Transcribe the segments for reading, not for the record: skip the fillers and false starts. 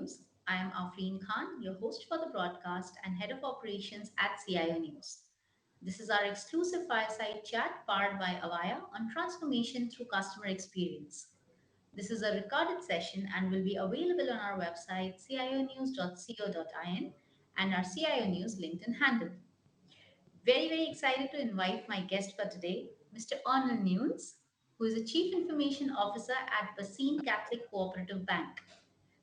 News. I am Afreen Khan, your host for the broadcast and head of operations at CIO News. This is our exclusive fireside chat powered by Avaya on transformation through customer experience. This is a recorded session and will be available on our website cionews.co.in and our CIO News LinkedIn handle. Very excited to invite my guest for today, Mr. Onil Nunes, who is the Chief Information Officer at Bassein Catholic Cooperative Bank.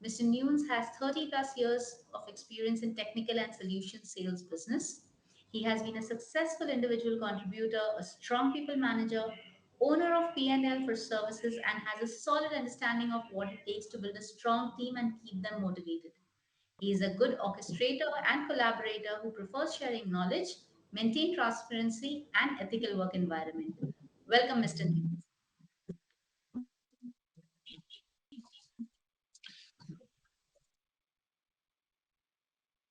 Mr. Nunes has 30 plus years of experience in technical and solution sales business. He has been a successful individual contributor, a strong people manager, owner of P&L for services, and has a solid understanding of what it takes to build a strong team and keep them motivated. He is a good orchestrator and collaborator who prefers sharing knowledge, maintain transparency, and ethical work environment. Welcome, Mr. Nunes.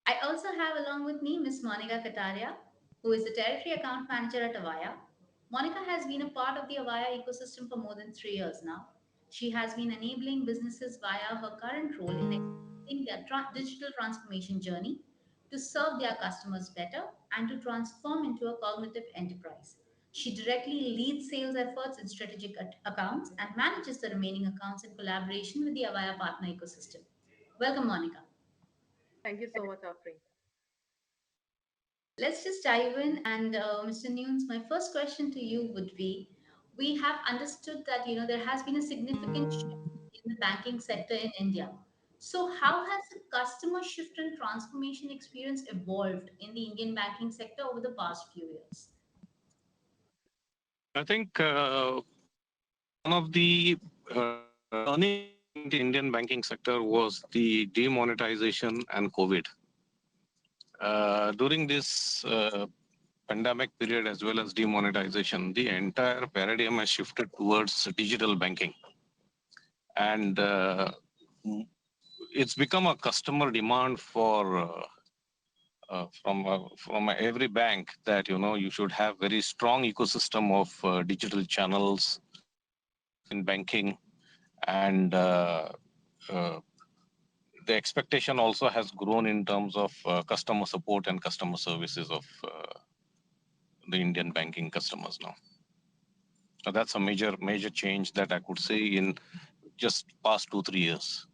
I also have along with me Miss Monica Kataria, who is the Territory Account Manager at Avaya. Monica has been a part of the Avaya ecosystem for more than 3 years now. She has been enabling businesses via her current role in accelerating their digital transformation journey to serve their customers better and to transform into a cognitive enterprise. She directly leads sales efforts in strategic accounts and manages the remaining accounts in collaboration with the Avaya partner ecosystem. Welcome, Monica. Thank you so much, Afreen. Let's just dive in. And Mr. Nunes, my first question to you would be: we have understood that there has been a significant shift in the banking sector in India. So, how has the customer shift and transformation experience evolved in the Indian banking sector over the past few years? I think one of the turning point in the Indian banking sector was the demonetization and COVID. During this pandemic period as well as demonetization, the entire paradigm has shifted towards digital banking. And it's become a customer demand from every bank that you should have very strong ecosystem of digital channels in banking, and the expectation also has grown in terms of customer support and customer services of the Indian banking customers now. So that's a major change that I could say in just past 2-3 years.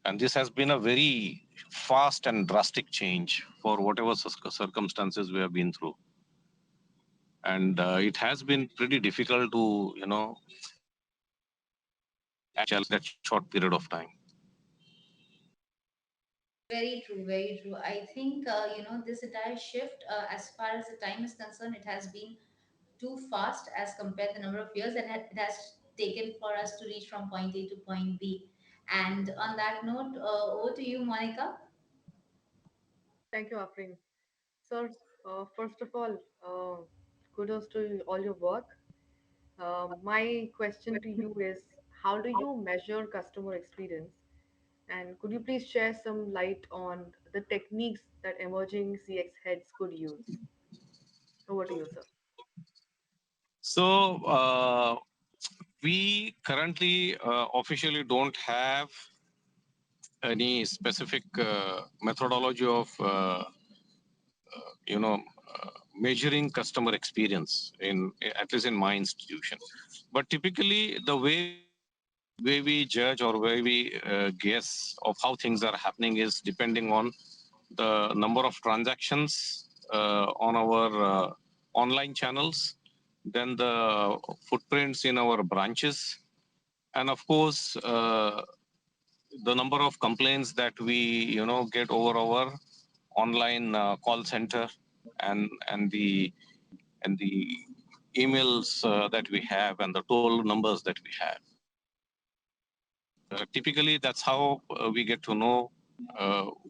And this has been a very fast and drastic change for whatever circumstances we have been through. And it has been pretty difficult to, challenge that short period of time. Very true, very true. I think this entire shift, as far as the time is concerned, it has been too fast as compared to the number of years that it has taken for us to reach from point A to point B. And on that note, over to you, Monica. Thank you, Afreen. Sir, first of all, kudos to all your work. My question to you is, how do you measure customer experience? And could you please share some light on the techniques that emerging CX heads could use? Over to you, sir. So we currently officially don't have any specific methodology of measuring customer experience in, at least in my institution. But typically the way we judge or way we guess of how things are happening is depending on the number of transactions on our online channels, then the footprints in our branches, and of course the number of complaints that we get over our online call center, and the emails that we have, and the total numbers that we have. Typically that's how we get to know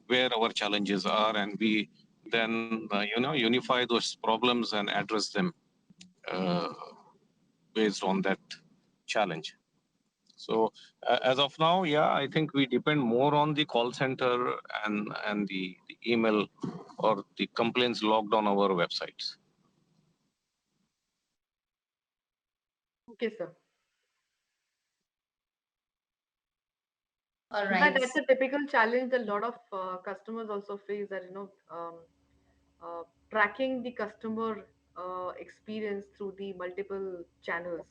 where our challenges are, and we then unify those problems and address them uh, based on that challenge. So as of now, yeah, I think we depend more on the call center and the email or the complaints logged on our websites. Okay, sir. All In fact, right. that's a typical challenge that a lot of customers also face, that uh, tracking the customer experience through the multiple channels,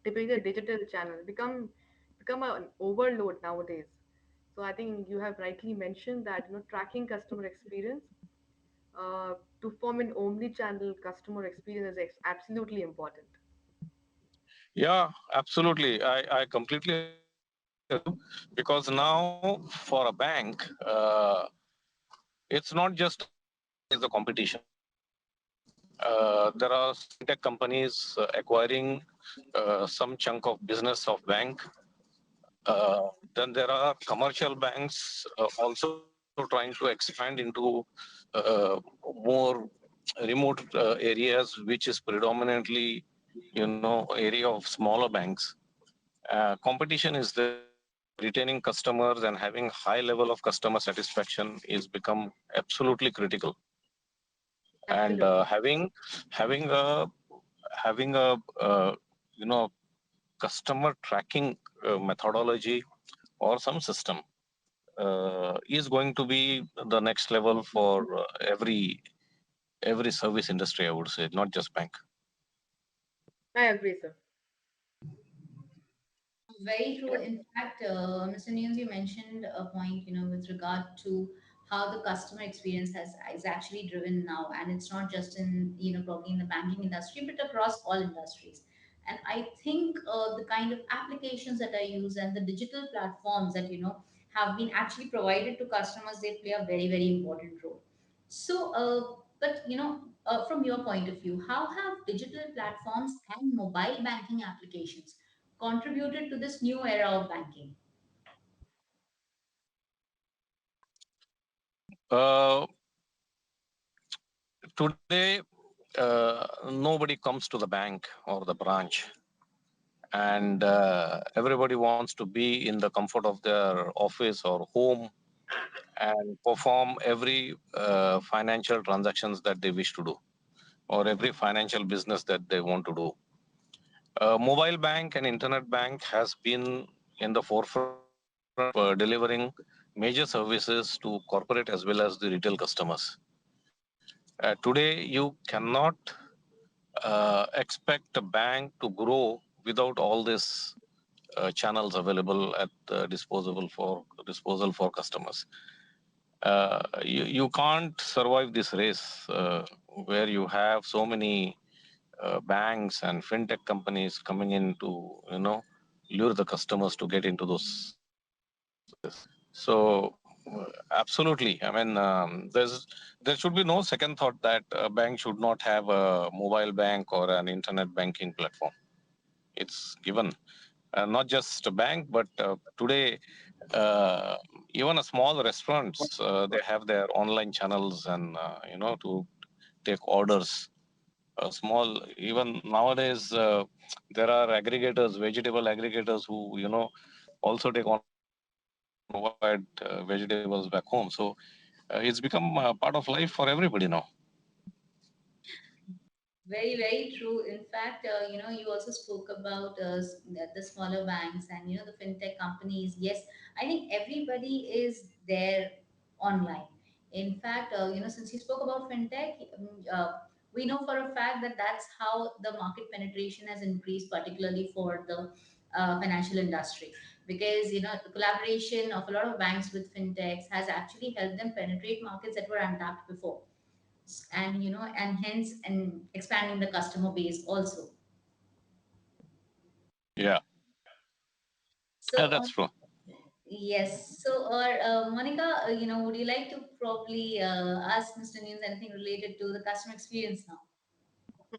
typically the digital channel, become an overload nowadays. So I think you have rightly mentioned that tracking customer experience uh, to form an omni-channel customer experience is absolutely important. Yeah, absolutely. I completely agree with you because now for a bank, it's not just a bank that is the competition. There are fintech companies acquiring some chunk of business of bank. Then there are commercial banks also trying to expand into more remote areas, which is predominantly, area of smaller banks. Competition is there, and retaining customers and having high level of customer satisfaction is become absolutely critical. And Absolutely. having a customer tracking methodology or some system is going to be the next level for every service industry, I would say, not just bank. I agree, sir. Very true. In fact, Mr. News, you mentioned a point, with regard to how the customer experience has is actually driven now, and it's not just in, probably in the banking industry, but across all industries. And I think the kind of applications that I use and the digital platforms that have been actually provided to customers, they play a very, very important role. So, but from your point of view, how have digital platforms and mobile banking applications contributed to this new era of banking? Uh, Today, nobody comes to the bank or the branch, and everybody wants to be in the comfort of their office or home and perform every financial transactions that they wish to do, or every financial business that they want to do. Mobile bank and internet bank has been in the forefront of delivering major services to corporate as well as the retail customers. Today, you cannot expect a bank to grow without all these channels available at disposal for customers. You can't survive this race where you have so many banks and fintech companies coming in to lure the customers to get into those services. So absolutely, I mean, there should be no second thought that a bank should not have a mobile bank or an internet banking platform. It's given. Not just a bank, but today uh, even a small restaurants, they have their online channels and to take orders. Small, even nowadays, there are aggregators, vegetable aggregators who also take online orders and provide vegetables back home. So it's become part of life for everybody now. Very, very true. In fact, you also spoke about the smaller banks and the fintech companies. Yes, I think everybody is there online. In fact, since you spoke about fintech, we know for a fact that that's how the market penetration has increased, particularly for the financial industry, because the collaboration of a lot of banks with fintechs has actually helped them penetrate markets that were untapped before, and and hence and expanding the customer base also. Yeah, So that's true. yes, so or Monica, would you like to probably ask Mr. News anything related to the customer experience now?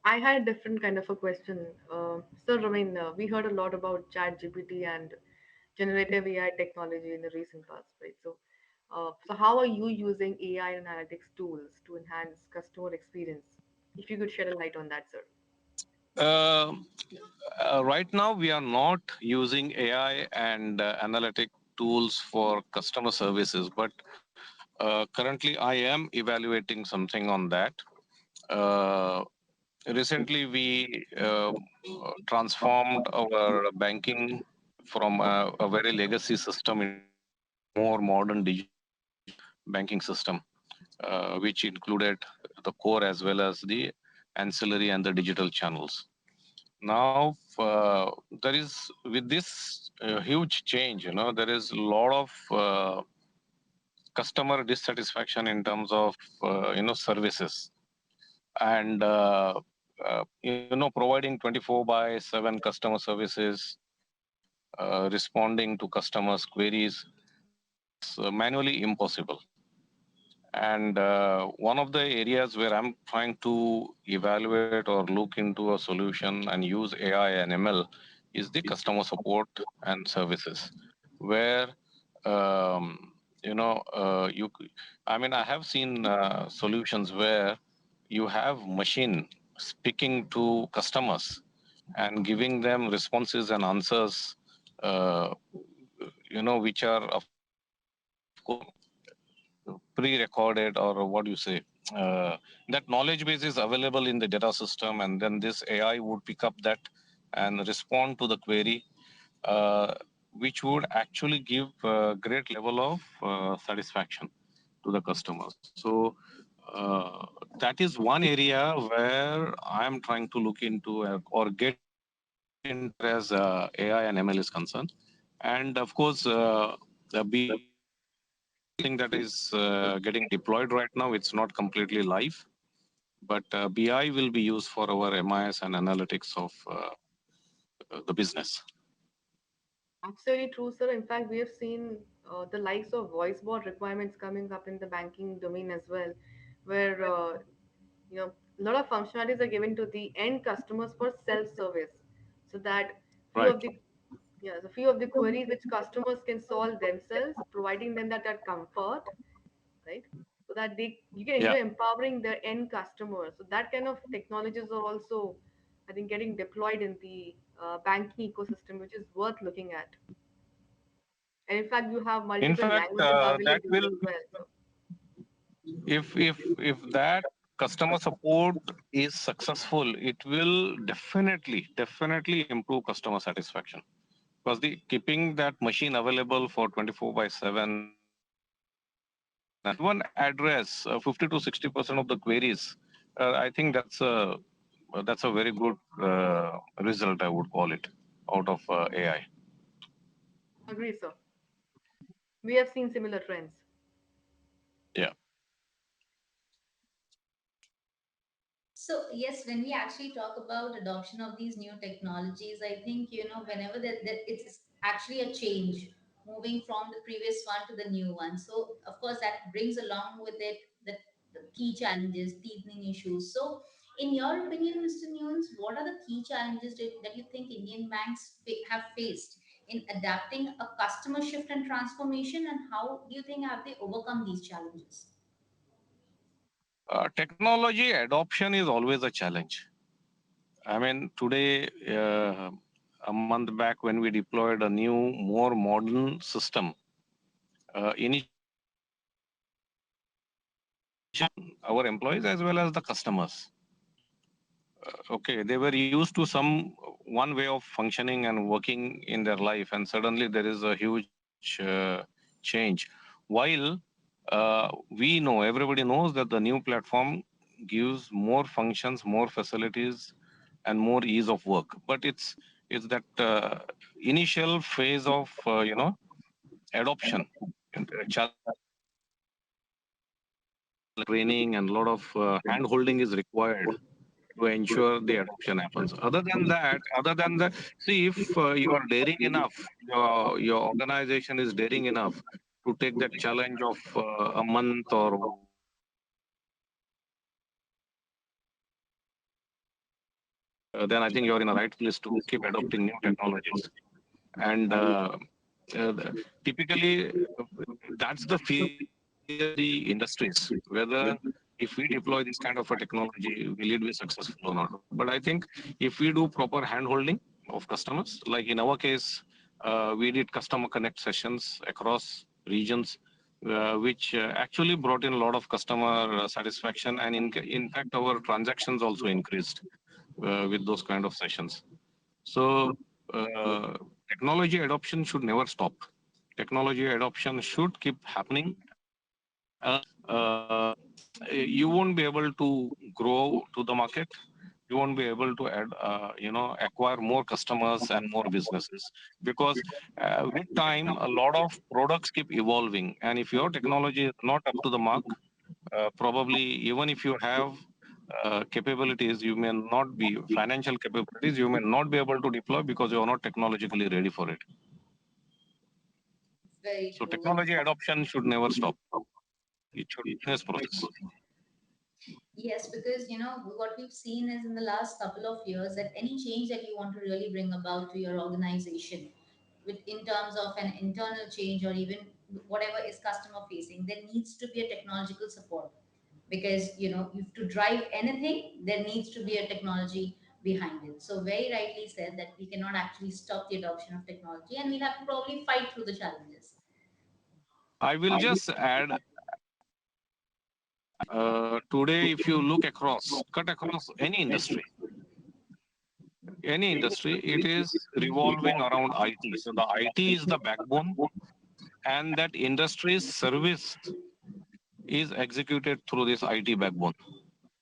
I had a different kind of a question. So, I mean, we heard a lot about Chat GPT and generative AI technology in the recent past, right? So how are you using AI and analytics tools to enhance customer experience? If you could shed a light on that, sir. Uh, right now, we are not using AI and analytic tools for customer services, but currently, I am evaluating something on that. Uh, Recently, we transformed our banking from a very legacy system into cloud. more modern digital banking system, which included the core as well as the ancillary and the digital channels. Now, there is with this huge change, there is a lot of customer dissatisfaction in terms of services and providing 24/7 customer services, responding to customers' queries. It's manually impossible. And one of the areas where I'm trying to evaluate or look into a solution and use AI and ML is the customer support and services, where you. I mean, I have seen solutions where you have machine speaking to customers and giving them responses and answers, uh, which are of course pre-recorded, or what do you say, that knowledge base is available in the data system, and then this AI would pick up that and respond to the query, uh, which would actually give a great level of satisfaction to the customers. So that is one area where I am trying to look into or get into as far as AI and ML is concerned. And of course, the BI is something that is getting deployed right now. It's not completely live, but BI will be used for our MIS and analytics of the business. Absolutely true, sir. In fact, we have seen the likes of voice bot requirements coming up in the banking domain as well, where a lot of functionalities are given to the end customers for self-service, so that few Right. of the a few of the queries which customers can solve themselves, providing them that comfort, right? So that they you can Yeah. enjoy empowering their end customers. So that kind of technologies are also, I think, getting deployed in the banking ecosystem, which is worth looking at. And in fact, you have In multiple fact, languages that available will, as well. So if that customer support is successful, it will definitely improve customer satisfaction, because the keeping that machine available for 24/7 and even address 50 to 60% of the queries, I think that's a very good result, I would call it, out of AI. agree, sir. We have seen similar trends. Yeah. So yes, when we actually talk about adoption of these new technologies, I think whenever that it's actually a change, moving from the previous one to the new one. So of course that brings along with it the key challenges, teething issues. So in your opinion, Mr. Nunes, what are the key challenges that you think Indian banks have faced in adapting a customer shift and transformation, and how do you think have they overcome these challenges? Technology adoption is always a challenge. I mean, today, a month back, when we deployed a new, more modern system, initially our employees as well as the customers, okay, they were used to some one way of functioning and working in their life, and suddenly there is a huge change. While everybody knows that the new platform gives more functions, more facilities, and more ease of work, but it's that initial phase of adoption, and challenges are there. A lot of training and a lot of hand holding is required to ensure the adoption happens. Other than that, see, if you are daring enough, your organization is daring enough to take that challenge of a month or 1 year adoption, then I think you're in the right place to keep adopting new technologies. And typically, that's the fear in the industries, whether if we deploy this kind of a technology, will it be successful or not? But I think if we do proper hand holding of customers, like in our case, we did customer connect sessions across regions, which actually brought in a lot of customer satisfaction, and in fact our transactions also increased with those kind of sessions. So technology adoption should never stop. Technology adoption should keep happening, else you won't be able to grow to the market. You won't be able to acquire more customers and more businesses, because with time a lot of products keep evolving, and if your technology is not up to the mark, probably even if you have capabilities, you may not be financial capabilities, you may not be able to deploy because you are not technologically ready for it. Very So true. technology adoption should never stop. It should be a continuous process. Yes, because what we've seen is in the last couple of years that any change that you want to really bring about to your organization, with in terms of an internal change or even whatever is customer facing, there needs to be a technological support. Because if to drive anything, there needs to be a technology behind it. So very rightly said that we cannot actually stop the adoption of technology, and we'll have to probably fight through the challenges. I will just add, today, if you look across, cut across any industry, it is revolving around IT. So the IT is the backbone, and that industry's service is executed through this IT backbone.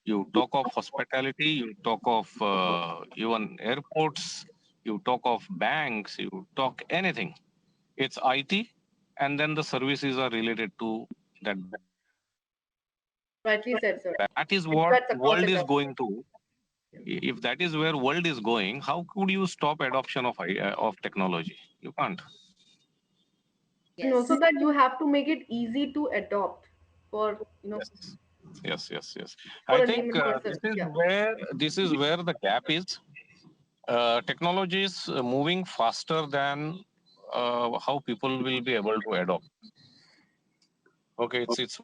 You talk of hospitality, you talk of even airports, you talk of banks, you talk anything. It's IT, and then the services are related to that. Rightly said, sir. That is And what that's across world is industry. going to. If that is where world is going, how could you stop adoption of technology? You can't. And also Yes. that you have to make it easy to adopt for Yes, yes. for I a think layman person. Yeah. this is where the gap is. Technology is moving faster than how people will be able to adopt. Okay, it's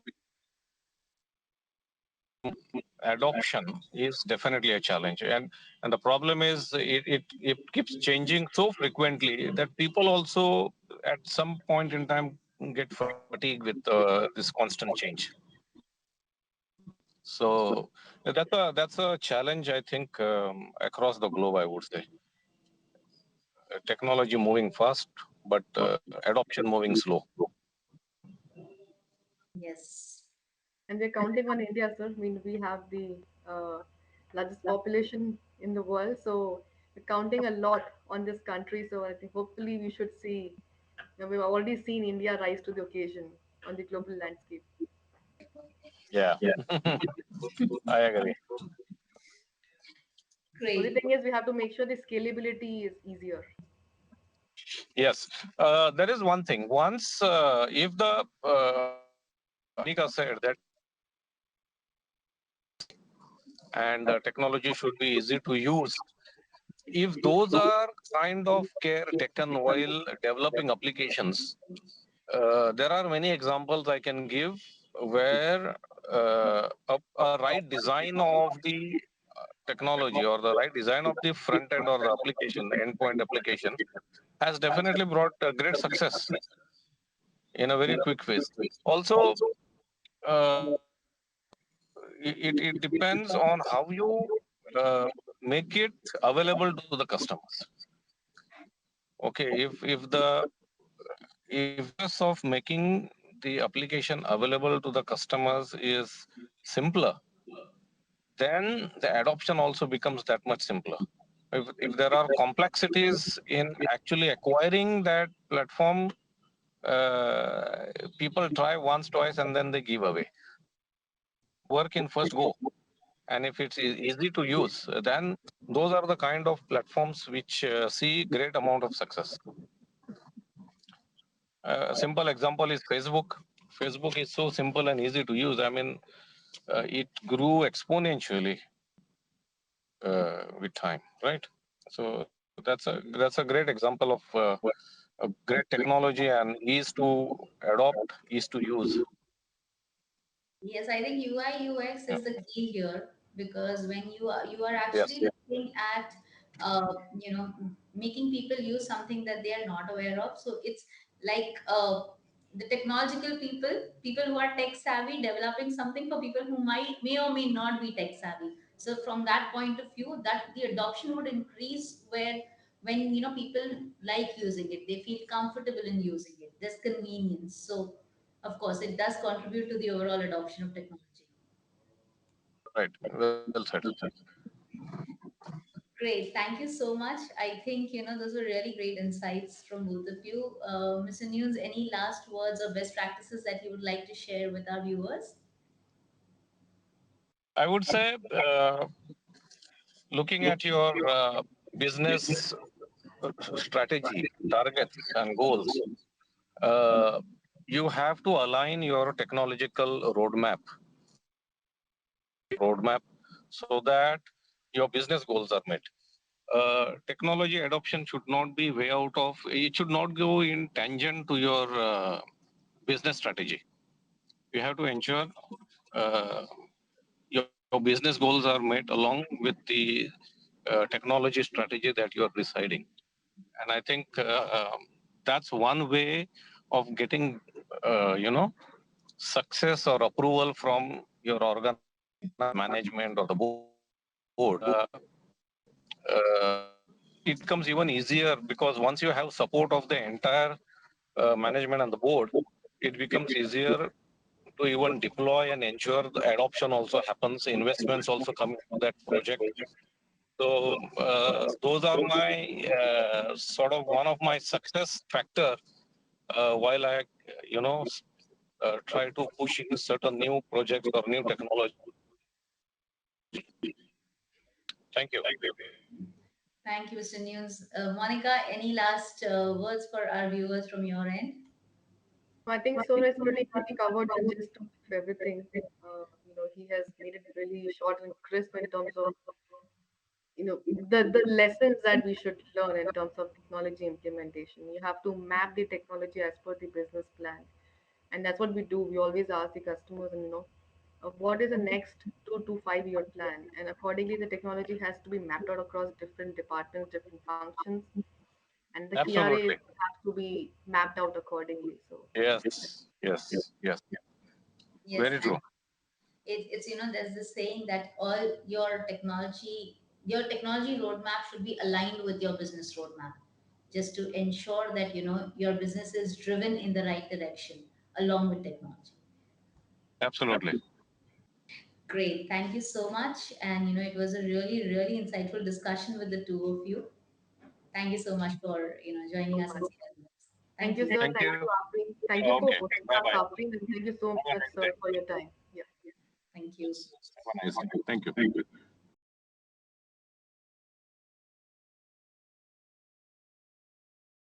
adoption is definitely a challenge, and the problem is it keeps changing so frequently that people also at some point in time get fatigued with this constant change. So that's a challenge, I think, across the globe, I would say. Technology moving fast, but adoption moving slow. Yes. And we're counting on India, sir. I mean, we have the uh, largest population in the world, so we're counting a lot on this country. So I think hopefully we should see. We've already seen India rise to the occasion on the global landscape. Yeah, I agree. Only Great. thing is, we have to make sure the scalability is easier. Yes, there is one thing. Once, if the as Monica said, that and technology should be easy to use. If those are kind of care taken while developing applications, there are many examples I can give where a right design of the technology or the right design of the front end or the application, the endpoint application, has definitely brought great success in a very quick phase. Also, uh, it depends on how you uh, make it available to the customers. Okay, if the process of making the application available to the customers is simpler, then the adoption also becomes that much simpler. If there are complexities in actually acquiring that platform, uh, people try once, twice, and then they give away. But if it has to work in first go, and if it's easy to use, then those are the kind of platforms which see great amount of success. A simple example is Facebook. Facebook is so simple and easy to use. I mean, it grew exponentially with time, right? So that's a great example of a great technology and ease to adopt, ease to use. Yes, I think UI UX Yeah. is the key here, because when you are Yes. actually looking at making people use something that they are not aware of. So it's like the technological people who are tech savvy developing something for people who may or may not be tech savvy. So from that point of view, that the adoption would increase where when people like using it, they feel comfortable in using it. there's convenience. So, of course, it does contribute to the overall adoption of technology. Right. Well said. Great. Thank you so much. I think, those were really great insights from both of you. Mr. News, any last words or best practices that you would like to share with our viewers? I would say, looking at your business strategy, targets, and goals, uh, you have to align your technological roadmap, roadmap, so that your business goals are met. Technology adoption should not be way out of. It should not go in tangent to your business strategy. You have to ensure uh, your business goals are met along with the technology strategy that you are deciding. And I think that's one way of getting, success or approval from your organization or management or the board. It becomes even easier because once you have support of the entire management and the board, it becomes easier to even deploy and ensure the adoption also happens, investments also come into that project. So those are my sort of one of my success factor while I, you know, try to push in certain new projects or new technology. Thank you. Thank you, Mr. News. Monica, any last words for our viewers from your end? I think Sur has pretty much covered the gist of everything. He has made it really short and crisp in terms of the lessons that we should learn in terms of technology implementation. You have to map the technology as per the business plan, and that's what we do. We always ask the customers, and what is the next 2 to 5 year plan, and accordingly, the technology has to be mapped out across different departments, different functions, and the KRA Absolutely. has to be mapped out accordingly. So Yes. Yes. Yes. Yes, Very and true. it's there's this saying that all your technology roadmap should be aligned with your business roadmap, just to ensure that your business is driven in the right direction along with technology. Absolutely. Great, thank you so much, and it was a really really insightful discussion with the two of you. Thank you so much for joining us and sharing with us. thank Thank you, you. sir. Thank Thank you. you, Afrin. Thank you for Okay. hosting Bye us, bye. Afrin, and thank you so Have a much, nice sir, day. for your time. Yeah. Thank you. Have a nice day. Thank you.